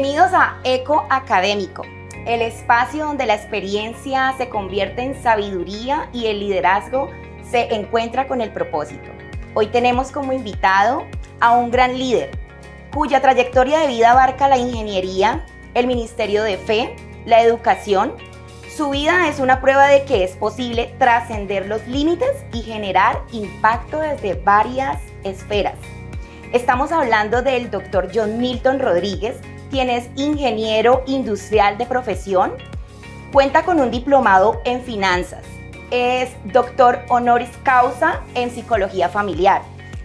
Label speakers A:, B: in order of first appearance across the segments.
A: Bienvenidos a Eco Académico, el espacio donde la experiencia se convierte en sabiduría y el liderazgo se encuentra con el propósito. Hoy tenemos como invitado a un gran líder, cuya trayectoria de vida abarca la ingeniería, el ministerio de fe, la educación. Su vida es una prueba de que es posible trascender los límites y generar impacto desde varias esferas. Estamos hablando del Dr. John Milton Rodríguez, quien es ingeniero industrial de profesión, cuenta con un diplomado en finanzas, es doctor honoris causa en psicología familiar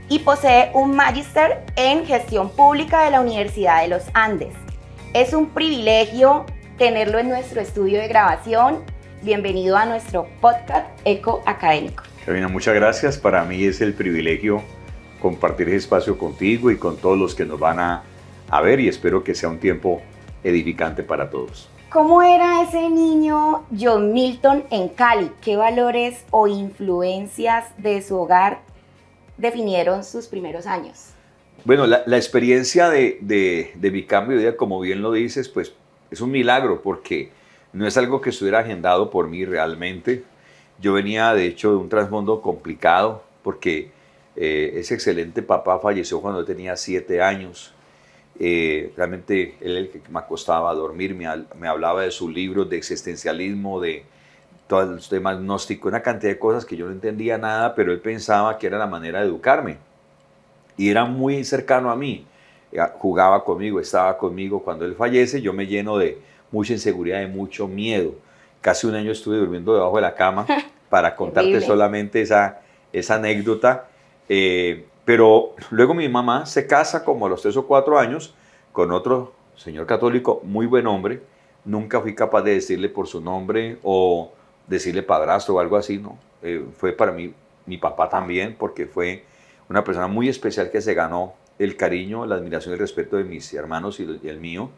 A: y posee un magíster en gestión pública de la Universidad de los Andes. Es un privilegio tenerlo en nuestro estudio de grabación. Bienvenido a nuestro podcast Eco Académico.
B: Carolina, muchas gracias. Para mí es el privilegio compartir ese espacio contigo y con todos los que nos van a ver, y espero que sea un tiempo edificante para todos.
A: ¿Cómo era ese niño John Milton en Cali? ¿Qué valores o influencias de su hogar definieron sus primeros años?
B: Bueno, la experiencia de mi cambio de vida, como bien lo dices, pues es un milagro porque no es algo que estuviera agendado por mí realmente. Yo venía, de hecho, de un trasfondo complicado porque ese excelente papá falleció cuando yo tenía 7 años. Realmente él el que me acostaba a dormir, me hablaba de sus libros de existencialismo, de todos los temas gnósticos, una cantidad de cosas que yo no entendía nada, pero él pensaba que era la manera de educarme y era muy cercano a mí, jugaba conmigo, estaba conmigo. Cuando él fallece yo me lleno de mucha inseguridad, de mucho miedo. Casi un año estuve durmiendo debajo de la cama para contarte solamente esa anécdota. Pero luego mi mamá se casa como a los 3 o 4 años con otro señor católico, muy buen hombre. Nunca fui capaz de decirle por su nombre o decirle padrastro o algo así, ¿no? Fue para mí mi papá también, porque fue una persona muy especial que se ganó el cariño, la admiración y el respeto de mis hermanos y el mío.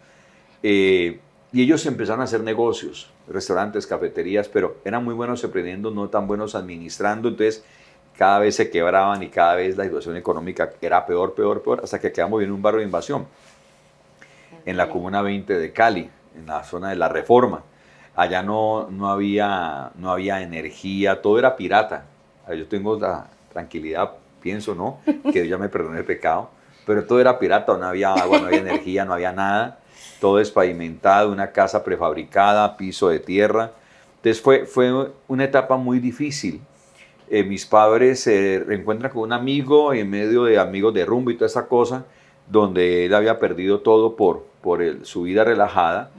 B: Y ellos empezaron a hacer negocios, restaurantes, cafeterías, pero eran muy buenos emprendiendo, no tan buenos administrando. Entonces cada vez se quebraban y cada vez la situación económica era peor, hasta que quedamos en un barrio de Invasión, en la Comuna 20 de Cali, en la zona de La Reforma. Allá no había energía, todo era pirata. Yo tengo la tranquilidad, pienso, ¿no?, que Dios ya me perdone el pecado, pero todo era pirata, no había agua, no había energía, no había nada, todo despavimentado, una casa prefabricada, piso de tierra. Entonces fue una etapa muy difícil. Mis padres se reencuentran con un amigo en medio de amigos de rumbo y toda esa cosa, donde él había perdido todo por su vida relajada,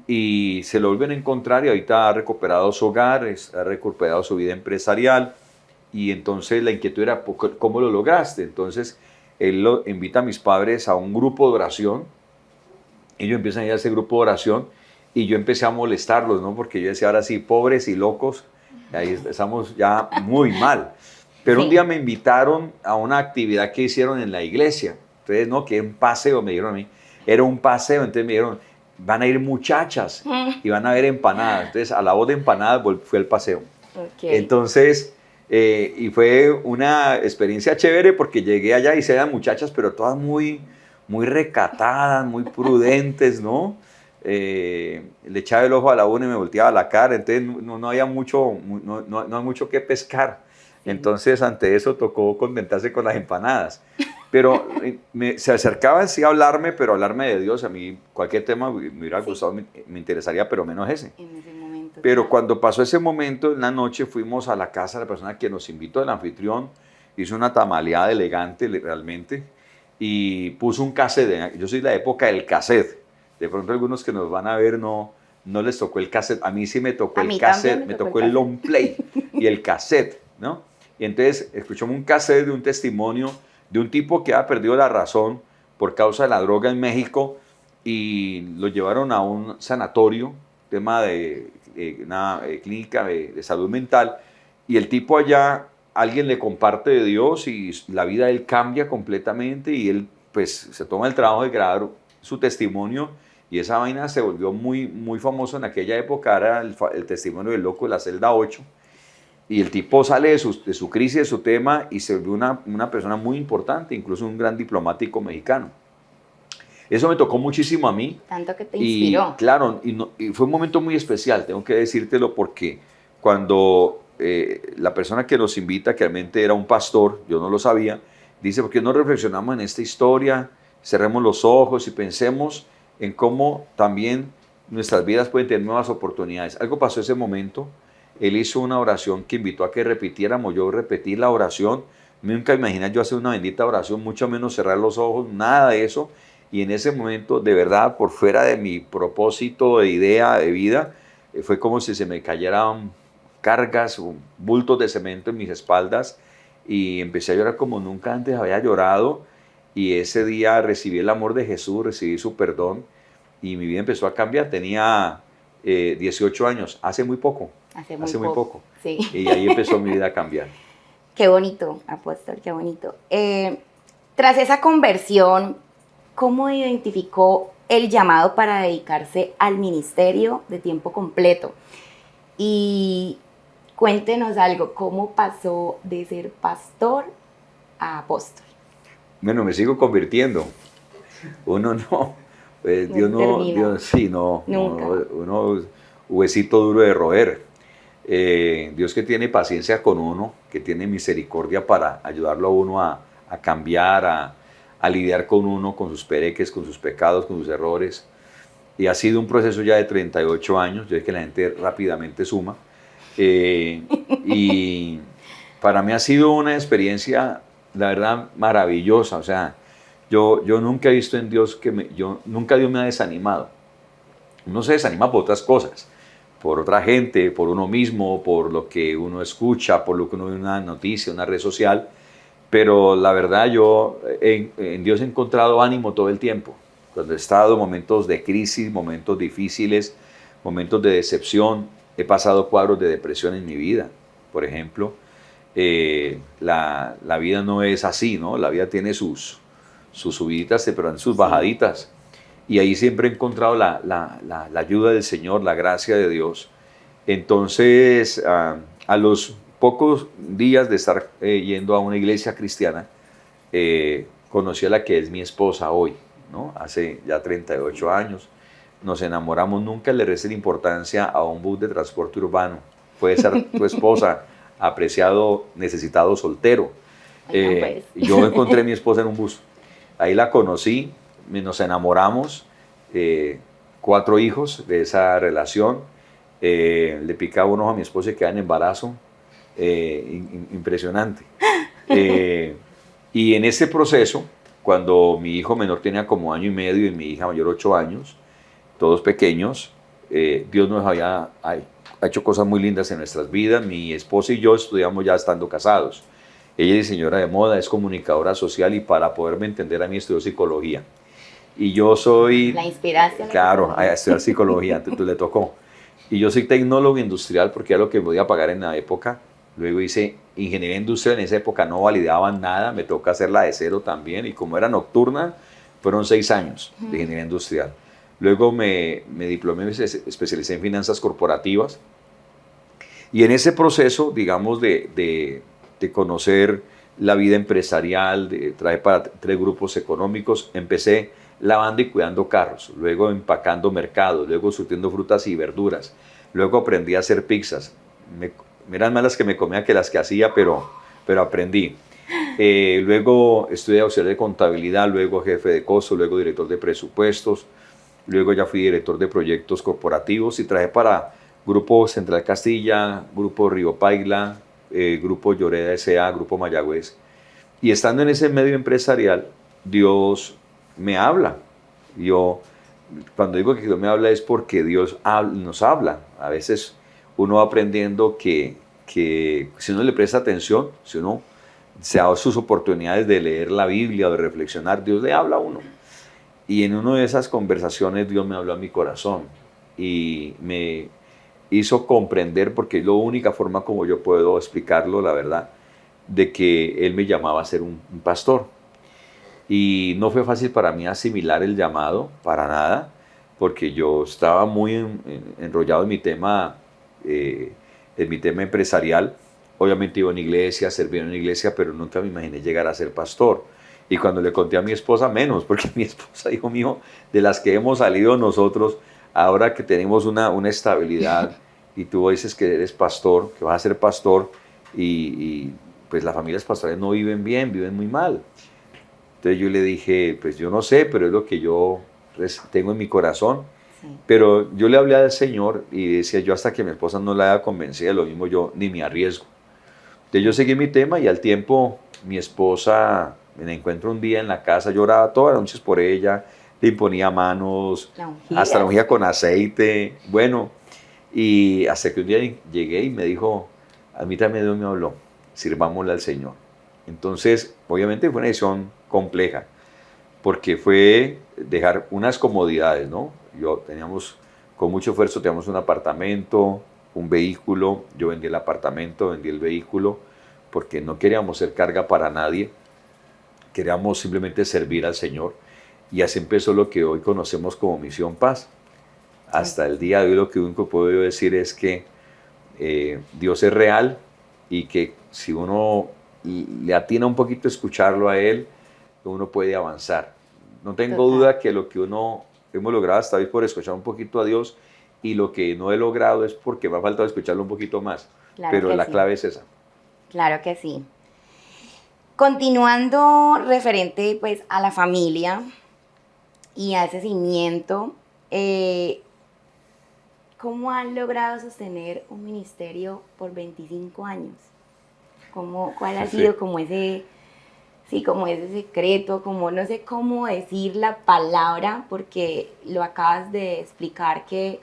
B: y se lo vuelven a encontrar y ahorita ha recuperado su hogar, ha recuperado su vida empresarial. Y entonces la inquietud era, ¿cómo lo lograste? Entonces él lo invita a mis padres a un grupo de oración. Ellos empiezan a ir a ese grupo de oración y yo empecé a molestarlos, ¿no? Porque yo decía, ahora sí, pobres y locos, ahí estamos ya muy mal. Pero un día me invitaron a una actividad que hicieron en la iglesia. Entonces, no, que un paseo, me dijeron a mí. Era un paseo, entonces me dijeron, van a ir muchachas y van a ver empanadas. Entonces, a la voz de empanadas fue el paseo. Entonces, y fue una experiencia chévere porque llegué allá y se eran muchachas, pero todas muy recatadas, muy prudentes, ¿no? Le echaba el ojo a la una y me volteaba la cara. Entonces no había mucho, no hay mucho que pescar. Entonces ante eso tocó contentarse con las empanadas. Pero se acercaban sí a hablarme, pero hablarme de Dios. A mí cualquier tema me hubiera gustado, me interesaría, pero menos ese.
A: En ese momento.
B: Pero cuando pasó ese momento, en la noche fuimos a la casa de la persona que nos invitó, el anfitrión. Hizo una tamaleada elegante realmente y puso un cassette. Yo soy de la época del cassette. De pronto algunos que nos van a ver no les tocó el cassette. A mí sí me tocó el cassette, me tocó el long play y el cassette, ¿no? Y entonces escuchamos un cassette de un testimonio de un tipo que había perdido la razón por causa de la droga en México y lo llevaron a un sanatorio, tema de una clínica de salud mental, y el tipo allá, alguien le comparte de Dios y la vida de él cambia completamente y él pues se toma el trabajo de grabar su testimonio y esa vaina se volvió muy famoso en aquella época. Era el testimonio del loco de la celda 8 y el tipo sale de su crisis, de su tema y se volvió una persona muy importante, incluso un gran diplomático mexicano. Eso me tocó muchísimo a mí.
A: Tanto que te
B: Y
A: inspiró.
B: claro, y fue un momento muy especial, tengo que decírtelo, porque cuando la persona que nos invita, que realmente era un pastor, yo no lo sabía, dice, ¿por qué no reflexionamos en esta historia? Cerremos los ojos y pensemos en cómo también nuestras vidas pueden tener nuevas oportunidades. Algo pasó ese momento, él hizo una oración que invitó a que repitiéramos, yo repetí la oración, nunca imaginé yo hacer una bendita oración, mucho menos cerrar los ojos, nada de eso, y en ese momento, de verdad, por fuera de mi propósito, de idea, de vida, fue como si se me cayeran cargas, bultos de cemento en mis espaldas, y empecé a llorar como nunca antes había llorado, y ese día recibí el amor de Jesús, recibí su perdón, y mi vida empezó a cambiar. Tenía 18 años, hace muy poco.
A: Hace muy poco. Sí.
B: Y ahí empezó mi vida a cambiar.
A: Qué bonito, apóstol, qué bonito. Tras esa conversión, ¿cómo identificó el llamado para dedicarse al ministerio de tiempo completo? Y cuéntenos algo, ¿cómo pasó de ser pastor a apóstol?
B: Bueno, me sigo convirtiendo. Uno no, Dios no, Dios sí, no,
A: nunca.
B: Uno huesito duro de roer. Dios que tiene paciencia con uno, que tiene misericordia para ayudarlo a uno a cambiar, a lidiar con uno, con sus pereques, con sus pecados, con sus errores. Y ha sido un proceso ya de 38 años, yo sé que la gente rápidamente suma. Y para mí ha sido una experiencia, la verdad, maravillosa. O sea, yo nunca he visto en Dios nunca Dios me ha desanimado. Uno se desanima por otras cosas, por otra gente, por uno mismo, por lo que uno escucha, por lo que uno ve en una noticia, una red social. Pero la verdad, yo en Dios he encontrado ánimo todo el tiempo. Cuando he estado en momentos de crisis, momentos difíciles, momentos de decepción, he pasado cuadros de depresión en mi vida. Por ejemplo, la vida no es así, ¿no? La vida tiene sus subiditas, pero en sus bajaditas. Y ahí siempre he encontrado la ayuda del Señor, la gracia de Dios. Entonces, a los pocos días de estar yendo a una iglesia cristiana, conocí a la que es mi esposa hoy, ¿no? Hace ya 38 años. Nos enamoramos, nunca le resté la importancia a un bus de transporte urbano. Puede ser tu esposa, apreciado, necesitado, soltero.
A: Pues.
B: Yo encontré a mi esposa en un bus. Ahí la conocí, nos enamoramos, 4 hijos de esa relación. Le picaba un ojo a mi esposa y quedaba en embarazo. Impresionante. Y en ese proceso, cuando mi hijo menor tenía como 1 año y medio y mi hija mayor 8 años, todos pequeños, Dios nos ha hecho cosas muy lindas en nuestras vidas. Mi esposa y yo estudiamos ya estando casados. Ella es diseñadora de moda, es comunicadora social y para poderme entender a mí estudió psicología. Y yo soy...
A: La inspiración.
B: Claro, a estudiar psicología, entonces le tocó. Y yo soy tecnólogo industrial porque era lo que podía pagar en la época. Luego hice ingeniería industrial, en esa época no validaban nada, me toca hacerla de cero también. Y como era nocturna, fueron 6 años de ingeniería industrial. Luego me diplomé, me especialicé en finanzas corporativas. Y en ese proceso, digamos, de conocer la vida empresarial, traje para 3 grupos económicos, empecé lavando y cuidando carros, luego empacando mercados, luego surtiendo frutas y verduras, luego aprendí a hacer pizzas. Eran más las que me comía que las que hacía, pero aprendí. Luego estudié auxiliar de contabilidad, luego jefe de costo, luego director de presupuestos, luego ya fui director de proyectos corporativos y trabajé para Grupo Central Castilla, Grupo Río Paila, Grupo Lloreda S.A., Grupo Mayagüez. Y estando en ese medio empresarial, Dios me habla. Cuando digo que Dios me habla es porque Dios nos habla. A veces uno va aprendiendo que si uno le presta atención, si uno se da sus oportunidades de leer la Biblia o de reflexionar, Dios le habla a uno. Y en una de esas conversaciones Dios me habló a mi corazón y me hizo comprender, porque es la única forma como yo puedo explicarlo, la verdad, de que Él me llamaba a ser un pastor. Y no fue fácil para mí asimilar el llamado, para nada, porque yo estaba muy enrollado en mi tema empresarial. Obviamente iba a una iglesia, servía en una iglesia, pero nunca me imaginé llegar a ser pastor. Y cuando le conté a mi esposa, menos, porque mi esposa, hijo mío, de las que hemos salido nosotros, ahora que tenemos una estabilidad, y tú dices que eres pastor, que vas a ser pastor, pues las familias pastorales no viven bien, viven muy mal. Entonces yo le dije, pues yo no sé, pero es lo que yo tengo en mi corazón.
A: Sí.
B: Pero yo le hablé al Señor y decía yo, hasta que mi esposa no la haya convencido, lo mismo yo ni me arriesgo. Entonces yo seguí mi tema y al tiempo mi esposa me la encuentro un día en la casa, lloraba todas las noches por ella, le imponía manos, hasta la ungía con aceite, bueno, y hasta que un día llegué y me dijo, a mí también Dios me habló, sirvámosle al Señor. Entonces, obviamente fue una decisión compleja, porque fue dejar unas comodidades, ¿no? Teníamos, con mucho esfuerzo, teníamos un apartamento, un vehículo, yo vendí el apartamento, vendí el vehículo, porque no queríamos ser carga para nadie, queríamos simplemente servir al Señor, y así empezó lo que hoy conocemos como Misión Paz. Hasta el día de hoy lo que único que puedo decir es que Dios es real, y que si uno le atina un poquito a escucharlo a Él, uno puede avanzar. No tengo duda que lo que uno hemos logrado hasta hoy por escuchar un poquito a Dios, y lo que no he logrado es porque me ha faltado escucharlo un poquito más. Claro, pero la clave es esa.
A: Claro que sí. Continuando referente pues a la familia y a ese cimiento, ¿cómo han logrado sostener un ministerio por 25 años? ¿Cuál ha sido como ese secreto, como no sé cómo decir la palabra, porque lo acabas de explicar que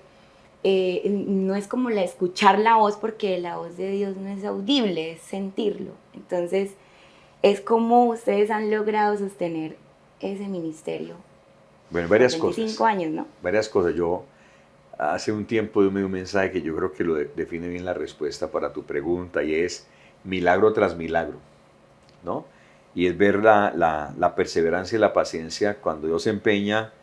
A: no es como escuchar la voz, porque la voz de Dios no es audible, es sentirlo. Entonces, es como ustedes han logrado sostener ese ministerio.
B: Bueno, varias
A: 25
B: cosas.
A: años, ¿no?
B: Varias cosas. Yo hace un tiempo me dio un mensaje que yo creo que lo define bien la respuesta para tu pregunta, y es milagro tras milagro, ¿no? Y es ver la perseverancia y la paciencia cuando Dios se empeña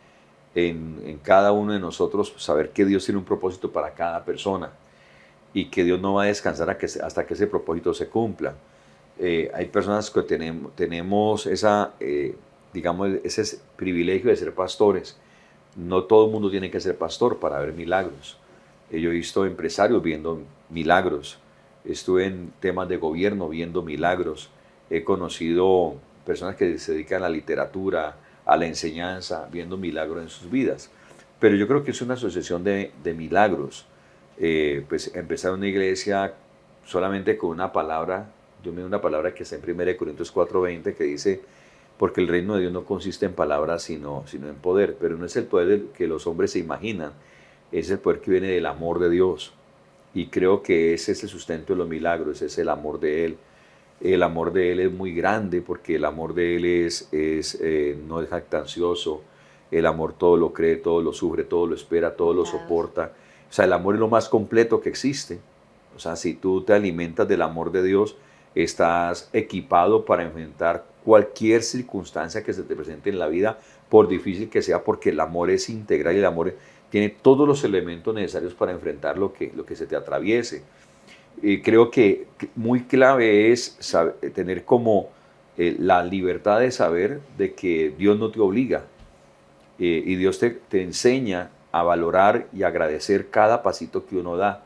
B: en cada uno de nosotros, saber que Dios tiene un propósito para cada persona, y que Dios no va a descansar hasta que ese propósito se cumpla. Hay personas que tenemos digamos, ese privilegio de ser pastores. No todo el mundo tiene que ser pastor para ver milagros. Yo he visto empresarios viendo milagros, estuve en temas de gobierno viendo milagros, he conocido personas que se dedican a la literatura, a la enseñanza, viendo milagros en sus vidas. Pero yo creo que es una asociación de milagros. Pues empezar una iglesia solamente con una palabra, yo me doy una palabra que está en 1 Corintios 4:20, que dice, porque el reino de Dios no consiste en palabras, sino en poder. Pero no es el poder que los hombres se imaginan, es el poder que viene del amor de Dios. Y creo que ese es el sustento de los milagros, es el amor de Él. El amor de Él es muy grande, porque el amor de Él no es jactancioso. El amor todo lo cree, todo lo sufre, todo lo espera, todo lo soporta. O sea, el amor es lo más completo que existe. O sea, si tú te alimentas del amor de Dios, estás equipado para enfrentar cualquier circunstancia que se te presente en la vida, por difícil que sea, porque el amor es integral y el amor tiene todos los elementos necesarios para enfrentar lo que se te atraviese. Creo que muy clave es tener como la libertad de saber de que Dios no te obliga, y Dios te enseña a valorar y agradecer cada pasito que uno da.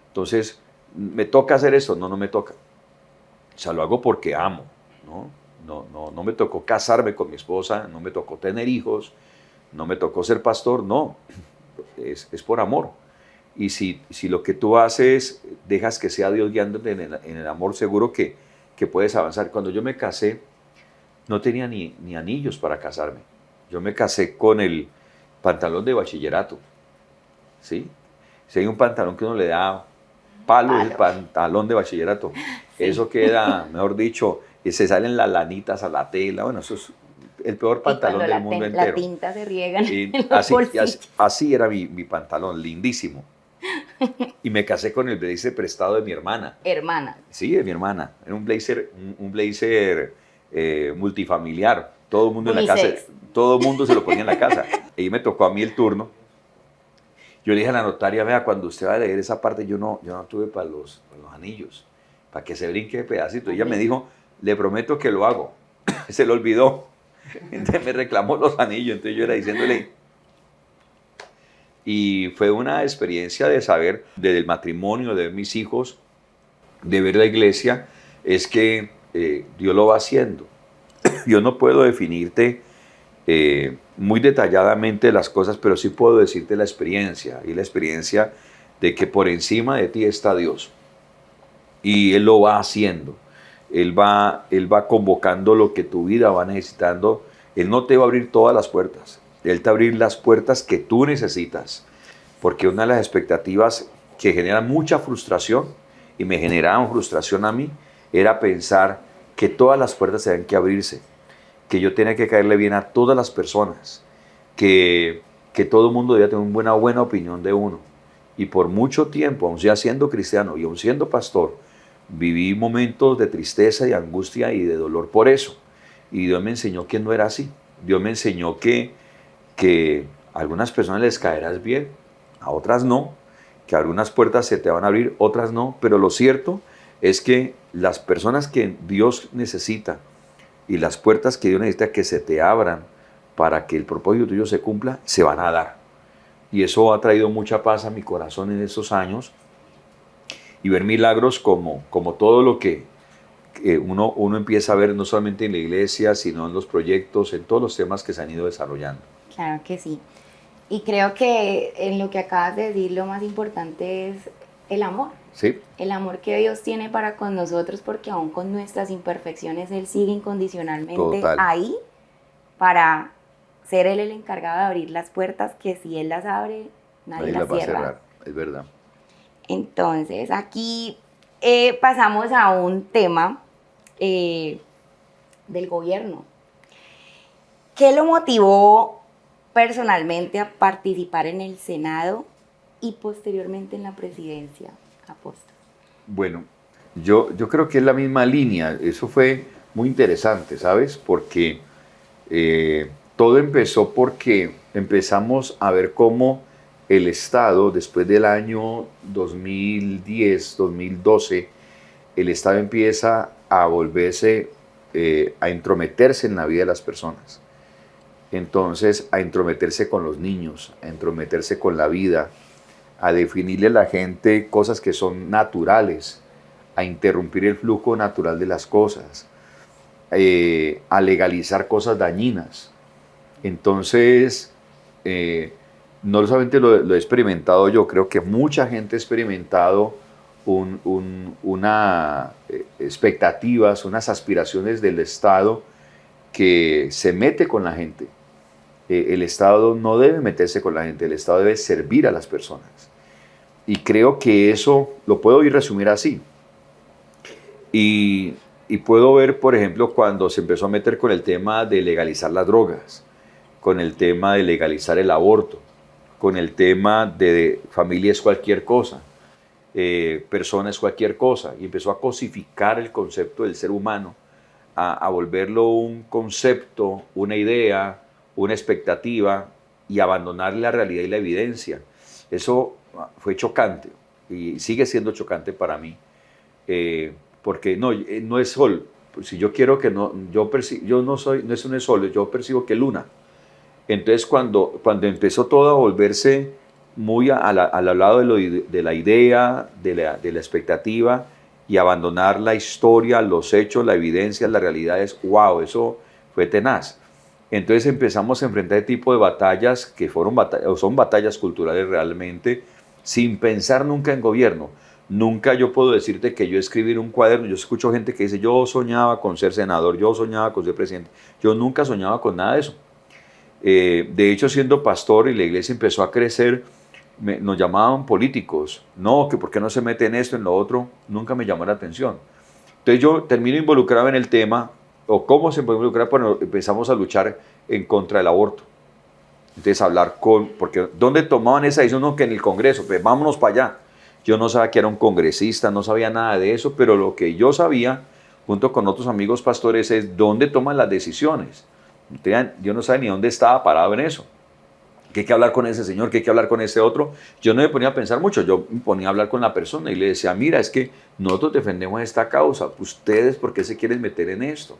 B: Entonces, ¿me toca hacer eso? No me toca. O sea, lo hago porque amo, ¿no? No me tocó casarme con mi esposa, no me tocó tener hijos, no me tocó ser pastor, no. Es por amor. Y si lo que tú haces, dejas que sea Dios guiándote en el amor, seguro que puedes avanzar. Cuando yo me casé, no tenía ni anillos para casarme. Yo me casé con el pantalón de bachillerato, ¿sí? Si hay un pantalón que uno le da palo, es el pantalón de bachillerato. Sí. Eso queda, mejor dicho, y se salen las lanitas a la tela. Bueno, eso es el peor pantalón del mundo entero.
A: La tinta se riega en
B: así era mi pantalón, lindísimo. Y me casé con el blazer prestado de mi hermana.
A: ¿Hermana?
B: Sí, de mi hermana. Era un blazer multifamiliar. Todo el mundo en la casa, todo el mundo se lo ponía en la casa. Y me tocó a mí el turno. Yo le dije a la notaria, vea, cuando usted va a leer esa parte, yo no tuve para los anillos, para que se brinque de pedacito. Y ella me dijo, le prometo que lo hago. Se le olvidó. Entonces me reclamó los anillos, entonces yo era diciéndole. Y fue una experiencia de saber, desde el matrimonio, de ver mis hijos, de ver la iglesia, es que Dios lo va haciendo. Yo no puedo definirte muy detalladamente las cosas, pero sí puedo decirte la experiencia, y la experiencia de que por encima de ti está Dios. Y Él lo va haciendo. Él va convocando lo que tu vida va necesitando. Él no te va a abrir todas las puertas. Él te va a abrir las puertas que tú necesitas. Porque una de las expectativas que generan mucha frustración, y me generaban frustración a mí, era pensar que todas las puertas tenían que abrirse, que yo tenía que caerle bien a todas las personas, que todo el mundo debía tener una buena opinión de uno. Y por mucho tiempo, aun ya siendo cristiano y aun siendo pastor, viví momentos de tristeza y angustia y de dolor por eso. Y Dios me enseñó que no era así. Dios me enseñó que a algunas personas les caerás bien, a otras no, que algunas puertas se te van a abrir, otras no. Pero lo cierto es que las personas que Dios necesita y las puertas que Dios necesita que se te abran para que el propósito tuyo se cumpla, se van a dar. Y eso ha traído mucha paz a mi corazón en estos años, y ver milagros como todo lo que uno empieza a ver, no solamente en la iglesia, sino en los proyectos, en todos los temas que se han ido desarrollando.
A: Claro que sí. Y creo que en lo que acabas de decir, lo más importante es el amor.
B: Sí.
A: El amor que Dios tiene para con nosotros, porque aún con nuestras imperfecciones, Él sigue incondicionalmente ahí para ser Él el encargado de abrir las puertas, que si Él las abre, nadie las
B: va a
A: cierra.
B: cerrar, es verdad.
A: Entonces, aquí pasamos a un tema del gobierno. ¿Qué lo motivó personalmente a participar en el Senado y posteriormente en la presidencia, apóstol?
B: Bueno, yo creo que es la misma línea. Eso fue muy interesante, ¿sabes? Porque todo empezó porque empezamos a ver cómo el Estado, después del año 2010, 2012, el Estado empieza a volverse, a entrometerse en la vida de las personas. Entonces, a entrometerse con los niños, a entrometerse con la vida, a definirle a la gente cosas que son naturales, a interrumpir el flujo natural de las cosas, a legalizar cosas dañinas. Entonces, no solamente lo he experimentado yo, creo que mucha gente ha experimentado unas expectativas, unas aspiraciones del Estado que se mete con la gente. El Estado no debe meterse con la gente, el Estado debe servir a las personas. Y creo que eso lo puedo resumir así. Y puedo ver, por ejemplo, cuando se empezó a meter con el tema de legalizar las drogas, con el tema de legalizar el aborto, con el tema de familia es cualquier cosa, persona es cualquier cosa, y empezó a cosificar el concepto del ser humano, a volverlo un concepto, una idea, una expectativa, y abandonar la realidad y la evidencia. Eso fue chocante y sigue siendo chocante para mí, porque no es sol. Si yo quiero que no, yo no soy, no es un sol, yo percibo que luna. Entonces cuando empezó todo a volverse muy al lado de la idea, de la expectativa, y abandonar la historia, los hechos, la evidencia, las realidades, wow, eso fue tenaz. Entonces empezamos a enfrentar este tipo de batallas que son batallas culturales realmente, sin pensar nunca en gobierno. Nunca yo puedo decirte que yo escribí un cuaderno. Yo escucho gente que dice, yo soñaba con ser senador, yo soñaba con ser presidente. Yo nunca soñaba con nada de eso. De hecho, siendo pastor y la iglesia empezó a crecer, nos llamaban políticos. No, que por qué no se mete en esto, en lo otro. Nunca me llamó la atención. Entonces yo termino involucrado en el tema, o cómo se puede involucrar, bueno, empezamos a luchar en contra del aborto. Entonces hablar porque ¿dónde tomaban esa decisión? No, que en el Congreso, pues vámonos para allá. Yo no sabía que era un congresista, no sabía nada de eso, pero lo que yo sabía, junto con otros amigos pastores, es dónde toman las decisiones. Yo no sabía ni dónde estaba parado en eso. Que hay que hablar con ese señor, que hay que hablar con ese otro. Yo no me ponía a pensar mucho, yo me ponía a hablar con la persona y le decía, mira, es que nosotros defendemos esta causa, ustedes, ¿por qué se quieren meter en esto?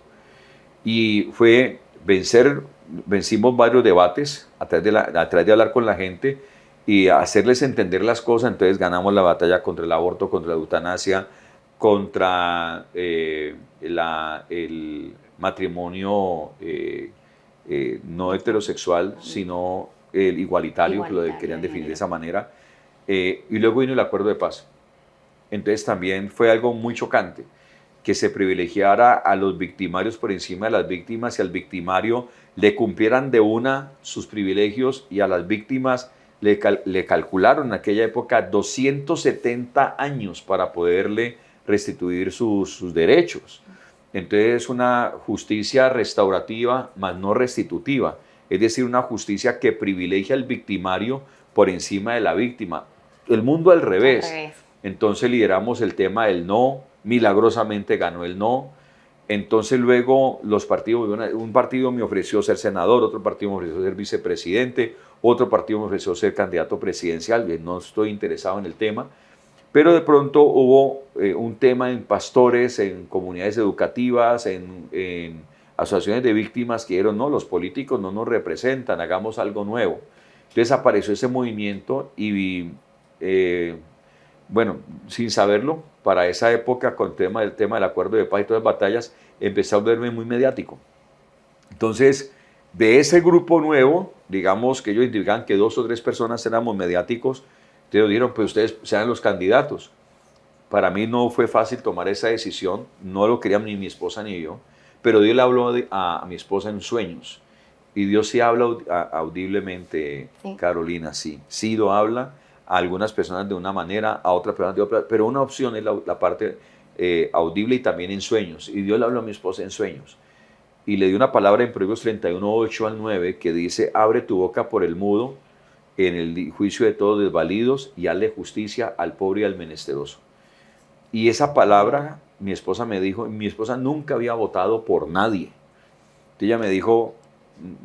B: Y fue vencimos varios debates a través de hablar con la gente y hacerles entender las cosas. Entonces ganamos la batalla contra el aborto, contra la eutanasia, contra el matrimonio no heterosexual, sino el igualitario, que lo querían definir de esa manera. Y luego vino el acuerdo de paz. Entonces también fue algo muy chocante, que se privilegiara a los victimarios por encima de las víctimas y al victimario le cumplieran de una sus privilegios y a las víctimas le calcularon en aquella época 270 años para poderle restituir sus derechos. Entonces una justicia restaurativa, más no restitutiva, es decir, una justicia que privilegia al victimario por encima de la víctima. El mundo al revés. Entonces lideramos el tema del no, milagrosamente ganó el no. Entonces luego los partidos, un partido me ofreció ser senador, otro partido me ofreció ser vicepresidente, otro partido me ofreció ser candidato presidencial. No estoy interesado en el tema, pero de pronto hubo un tema en pastores, en comunidades educativas, en asociaciones de víctimas que dijeron, no, los políticos no nos representan, hagamos algo nuevo. Entonces apareció ese movimiento y bueno, sin saberlo, para esa época, con el tema del acuerdo de paz y todas las batallas, empecé a volverme muy mediático. Entonces, de ese grupo nuevo, digamos que ellos indicaban que 2 o 3 personas éramos mediáticos, entonces dijeron, pues ustedes sean los candidatos. Para mí no fue fácil tomar esa decisión, no lo querían ni mi esposa ni yo, pero Dios le habló a mi esposa en sueños. Y Dios sí habla audiblemente, sí. Carolina, sí. Sí lo habla a algunas personas de una manera, a otras personas de otra, pero una opción es la parte audible y también en sueños. Y Dios le habló a mi esposa en sueños. Y le dio una palabra en Proverbios 31, 8 al 9, que dice, abre tu boca por el mudo en el juicio de todos desvalidos y hazle justicia al pobre y al menesteroso. Y esa palabra, mi esposa me dijo, mi esposa nunca había votado por nadie. Entonces ella me dijo,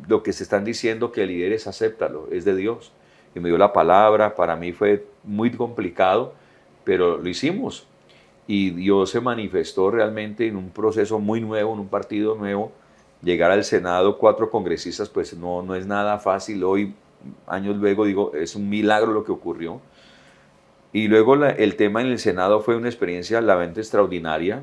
B: lo que se están diciendo que líderes, acéptalo, es de Dios. Y me dio la palabra, para mí fue muy complicado, pero lo hicimos. Y Dios se manifestó realmente en un proceso muy nuevo, en un partido nuevo. Llegar al Senado, 4 congresistas, pues no es nada fácil. Hoy, años luego, digo, es un milagro lo que ocurrió. Y luego el tema en el Senado fue una experiencia realmente extraordinaria.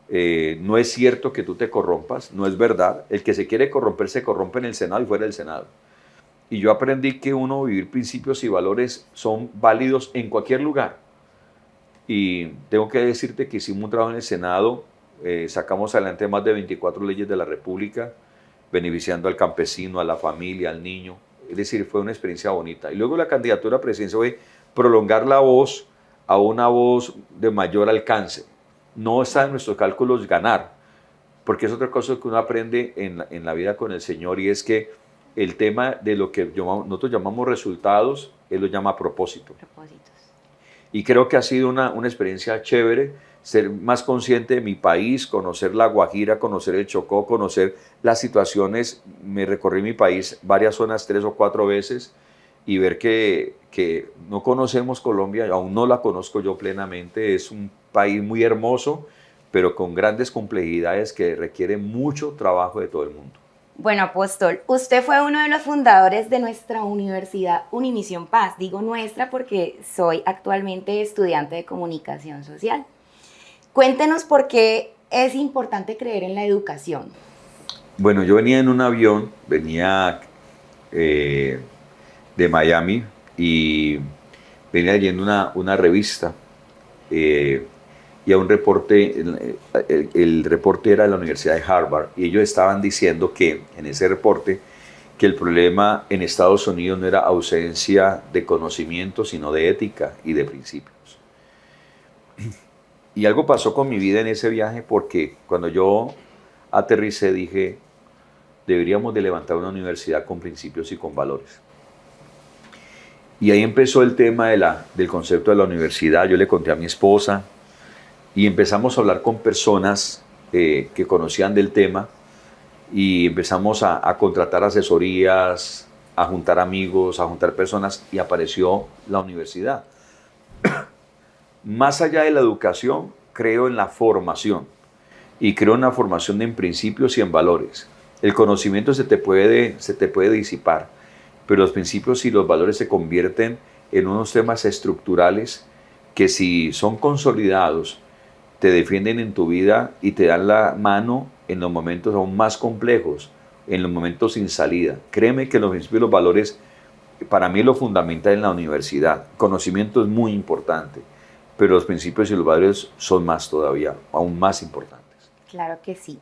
B: No es cierto que tú te corrompas, no es verdad. El que se quiere corromper se corrompe en el Senado y fuera del Senado. Y yo aprendí que vivir principios y valores son válidos en cualquier lugar. Y tengo que decirte que hicimos un trabajo en el Senado, sacamos adelante más de 24 leyes de la República, beneficiando al campesino, a la familia, al niño. Es decir, fue una experiencia bonita. Y luego la candidatura presidencial fue prolongar la voz a una voz de mayor alcance. No está en nuestros cálculos ganar, porque es otra cosa que uno aprende en la vida con el Señor, y es que el tema de lo que nosotros llamamos resultados, Él lo llama propósito. Propósitos. Y creo que ha sido una experiencia chévere, ser más consciente de mi país, conocer La Guajira, conocer el Chocó, conocer las situaciones. Me recorrí mi país varias zonas 3 o 4 veces y ver que no conocemos Colombia, aún no la conozco yo plenamente. Es un país muy hermoso, pero con grandes complejidades que requiere mucho trabajo de todo el mundo.
A: Bueno, apóstol, usted fue uno de los fundadores de nuestra universidad Unimisión Paz. Digo nuestra porque soy actualmente estudiante de comunicación social. Cuéntenos por qué es importante creer en la educación.
B: Bueno, yo venía en un avión, venía de Miami y venía leyendo una revista y a un reporte, el reporte era de la Universidad de Harvard, y ellos estaban diciendo que en ese reporte que el problema en Estados Unidos no era ausencia de conocimiento, sino de ética y de principios. Y algo pasó con mi vida en ese viaje, porque cuando yo aterricé dije, deberíamos de levantar una universidad con principios y con valores. Y ahí empezó el tema del concepto de la universidad. Yo le conté a mi esposa, y empezamos a hablar con personas que conocían del tema, y empezamos a contratar asesorías, a juntar amigos, a juntar personas, y apareció la universidad. Más allá de la educación, creo en la formación, y creo en la formación en principios y en valores. El conocimiento se te puede disipar, pero los principios y los valores se convierten en unos temas estructurales que, si son consolidados, te defienden en tu vida y te dan la mano en los momentos aún más complejos, en los momentos sin salida. Créeme que los principios y los valores, para mí, lo fundamental en la universidad. Conocimiento es muy importante, pero los principios y los valores son más todavía, aún más importantes.
A: Claro que sí.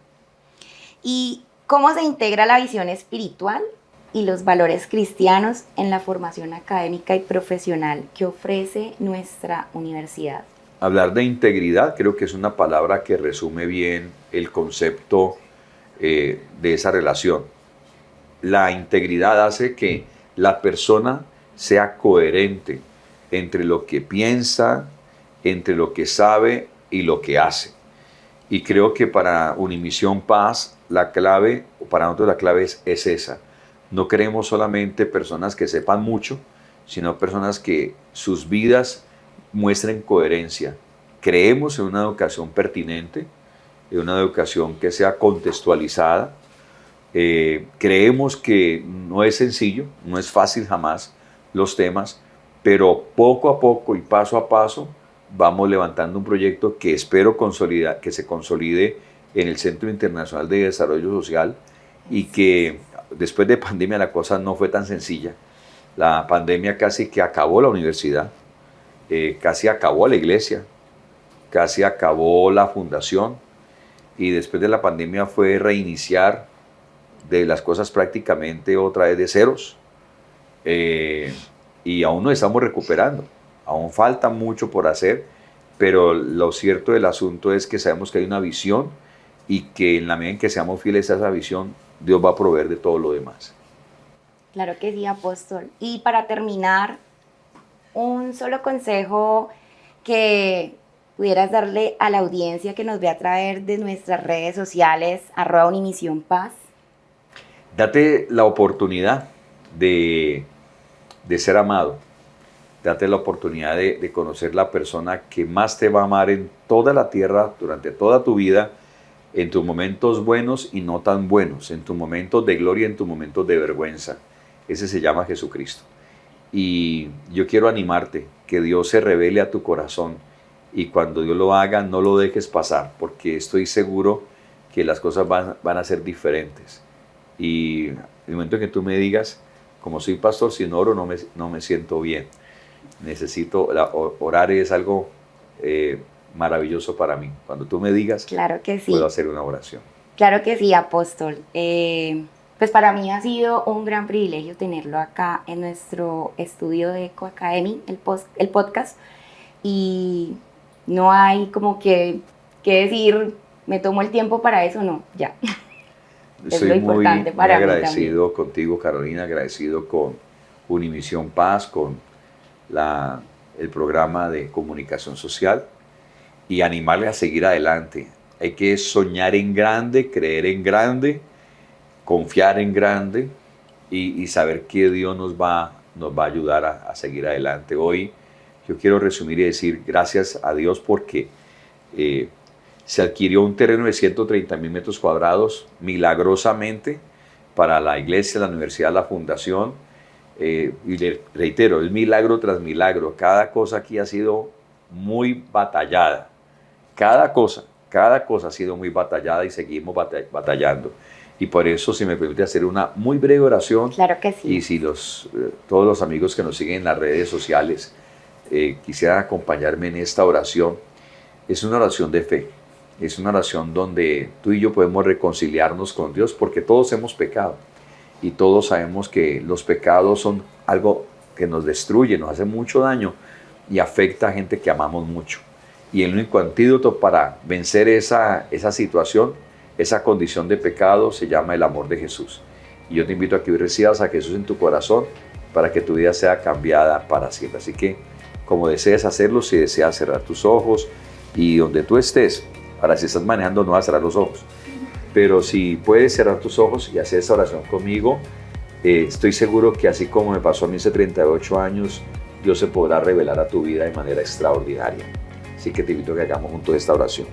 A: ¿Y cómo se integra la visión espiritual y los valores cristianos en la formación académica y profesional que ofrece nuestra universidad?
B: Hablar de integridad creo que es una palabra que resume bien el concepto de esa relación. La integridad hace que la persona sea coherente entre lo que piensa, entre lo que sabe y lo que hace. Y creo que para Unimisión Paz, la clave, o para nosotros la clave es esa. No queremos solamente personas que sepan mucho, sino personas que sus vidas muestren coherencia. Creemos en una educación pertinente, en una educación que sea contextualizada. Creemos que no es sencillo, no es fácil jamás los temas, pero poco a poco y paso a paso vamos levantando un proyecto que espero que se consolide en el Centro Internacional de Desarrollo Social, y que después de pandemia la cosa no fue tan sencilla. La pandemia casi que acabó la universidad, casi acabó la iglesia, casi acabó la fundación, y después de la pandemia fue reiniciar de las cosas prácticamente otra vez de ceros, y aún nos estamos recuperando, aún falta mucho por hacer, pero lo cierto del asunto es que sabemos que hay una visión, y que en la medida en que seamos fieles a esa visión, Dios va a proveer de todo lo demás.
A: Claro que sí, apóstol. Y para terminar, un solo consejo que pudieras darle a la audiencia que nos ve a través de nuestras redes sociales, @Unimisión Paz.
B: Date la oportunidad de ser amado. Date la oportunidad de conocer la persona que más te va a amar en toda la tierra durante toda tu vida, en tus momentos buenos y no tan buenos, en tus momentos de gloria y en tus momentos de vergüenza. Ese se llama Jesucristo. Y yo quiero animarte, que Dios se revele a tu corazón, y cuando Dios lo haga, no lo dejes pasar, porque estoy seguro que las cosas van a ser diferentes. Y en el momento en que tú me digas, como soy pastor, sin oro no me siento bien. Necesito, orar es algo maravilloso para mí. Cuando tú me digas,
A: claro que sí,
B: puedo hacer una oración.
A: Claro que sí, apóstol. Pues para mí ha sido un gran privilegio tenerlo acá en nuestro estudio de Eco Academy, el podcast, y no hay como que decir, me tomo el tiempo para eso, no, ya.
B: Estoy
A: es lo importante para mí
B: agradecido contigo, Carolina, agradecido con Unimisión Paz, con el programa de comunicación social, y animarle a seguir adelante. Hay que soñar en grande, creer en grande, confiar en grande, y saber que Dios nos va a ayudar a seguir adelante. Hoy yo quiero resumir y decir gracias a Dios porque se adquirió un terreno de 130,000 metros cuadrados milagrosamente para la iglesia, la universidad, la fundación. Y le reitero, es milagro tras milagro. Cada cosa aquí ha sido muy batallada. Cada cosa ha sido muy batallada, y seguimos batallando. Y por eso, si me permite hacer una muy breve oración.
A: Claro que sí.
B: Y si todos los amigos que nos siguen en las redes sociales quisieran acompañarme en esta oración. Es una oración de fe. Es una oración donde tú y yo podemos reconciliarnos con Dios, porque todos hemos pecado. Y todos sabemos que los pecados son algo que nos destruye, nos hace mucho daño y afecta a gente que amamos mucho. Y el único antídoto para vencer esa situación, esa condición de pecado, se llama el amor de Jesús. Y yo te invito a que hoy recibas a Jesús en tu corazón para que tu vida sea cambiada para siempre. Así que, como desees hacerlo, si deseas cerrar tus ojos y donde tú estés, ahora si estás manejando no vas a cerrar los ojos, pero si puedes cerrar tus ojos y hacer esta oración conmigo, estoy seguro que así como me pasó a mí hace 38 años, Dios se podrá revelar a tu vida de manera extraordinaria. Así que te invito a que hagamos juntos esta oración.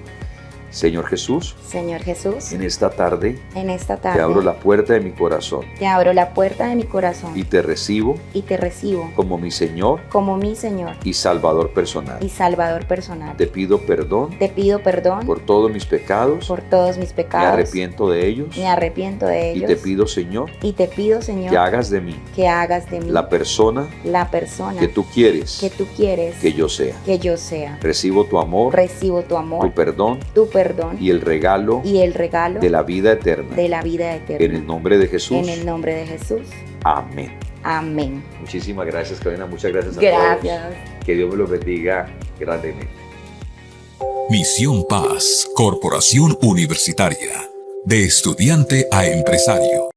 B: Señor Jesús,
A: Señor Jesús,
B: en esta tarde
A: en esta
B: te
A: tarde
B: abro la puerta de mi corazón
A: te abro la puerta de mi corazón
B: y te recibo
A: y te recibo
B: como mi Señor
A: como mi Señor
B: y Salvador personal.
A: y Salvador personal.
B: Te pido perdón
A: Te pido perdón
B: por todos mis pecados,
A: por todos mis
B: me
A: pecados.
B: arrepiento de ellos
A: Me arrepiento de
B: y
A: ellos.
B: te pido, Señor,
A: Y te pido, Señor,
B: que hagas de mí
A: que hagas de mí
B: la persona
A: la persona
B: que tú quieres
A: que tú quieres
B: que yo sea.
A: que yo sea.
B: Recibo tu amor,
A: Recibo tu
B: tu
A: amor,
B: perdón
A: tu perdón
B: y el regalo
A: y el regalo
B: de la vida eterna.
A: de la vida eterna.
B: En el nombre de Jesús.
A: En el nombre de Jesús.
B: Amén.
A: Amén.
B: Muchísimas gracias, Karina. Muchas gracias a
A: Gracias.
B: todos. Que Dios me los bendiga grandemente.
C: Misión Paz, Corporación Universitaria. De estudiante a empresario.